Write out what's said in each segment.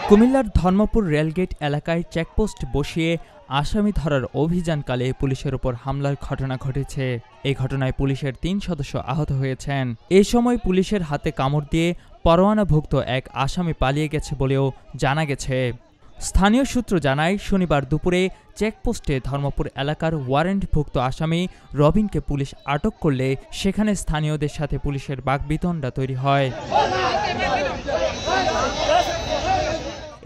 কুমিল্লার ধর্মপুর রেলগেট এলাকায় চেকপোস্ট বসিয়ে আসামি ধরার অভিযানকালে পুলিশের উপর হামলার ঘটনা ঘটেছে। এই ঘটনায় পুলিশের ৩ সদস্য আহত হয়েছেন। এ সময় পুলিশের হাতে কামড় দিয়ে পরোয়ানাভুক্ত এক আসামি পালিয়ে গেছে বলেও জানা গেছে। স্থানীয় সূত্র জানায়, শনিবার দুপুরে চেকপোস্টে ধর্মপুর এলাকার ওয়ারেন্টভুক্ত আসামি রবিনকে পুলিশ আটক করলে সেখানে স্থানীয়দের সাথে পুলিশের বাকবিতণ্ডা তৈরি হয়।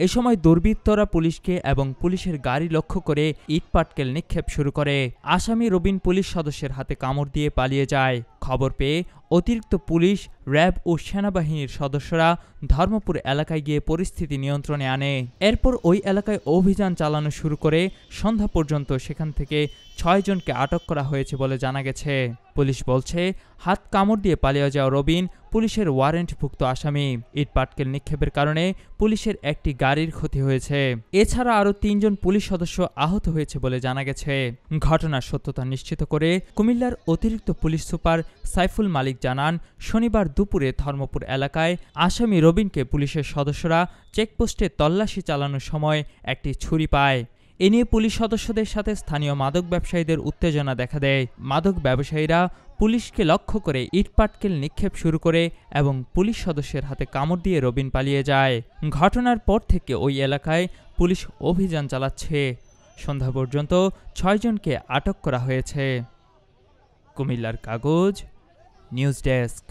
এ সময় দুর্বৃত্তরা পুলিশকে এবং পুলিশের গাড়ি লক্ষ্য করে ইটপাটকেল নিক্ষেপ শুরু করে। আসামি রবিন পুলিশ সদস্যের হাতে কামড় দিয়ে পালিয়ে যায়। খবর পেয়ে অতিরিক্ত পুলিশ, র্যাব ও সেনাবাহিনীর সদস্যরা ধর্মপুর এলাকায় গিয়ে পরিস্থিতি নিয়ন্ত্রণে আনে। এরপর ওই এলাকায় অভিযান চালানো শুরু করে সন্ধ্যা পর্যন্ত সেখান থেকে ৬ জনকে আটক করা হয়েছে বলে জানা গেছে। পুলিশ বলছে, হাত কামড় দিয়ে পালিয়ে যাওয়া রবিন পুলিশের ওয়ারেন্টভুক্ত আসামি। ইটপাটকেল নিক্ষেপের কারণে পুলিশের একটি গাড়ির ক্ষতি হয়েছে। এছাড়া আরও ৩ জন পুলিশ সদস্য আহত হয়েছে বলে জানা গেছে। ঘটনার সত্যতা নিশ্চিত করে কুমিল্লার অতিরিক্ত পুলিশ সুপার সাইফুল মালিক জানান, শনিবার দুপুরে ধর্মপুর এলাকায় আসামি রবিনকে পুলিশের সদস্যরা চেকপোস্টে তল্লাশি চালানোর সময় একটি ছুরি পায়। এ নিয়ে পুলিশ সদস্যদের সাথে স্থানীয় মাদক ব্যবসায়ীদের উত্তেজনা দেখা দেয়। মাদক ব্যবসায়ীরা পুলিশকে লক্ষ্য করে ইটপাটকেল নিক্ষেপ শুরু করে এবং পুলিশ সদস্যের হাতে কামড় দিয়ে রবিন পালিয়ে যায়। ঘটনার পর থেকে ওই এলাকায় পুলিশ অভিযান চালাচ্ছে। সন্ধ্যা পর্যন্ত ৬ জনকে আটক করা হয়েছে। কুমিল্লার কাগজ, নিউজ ডেস্ক।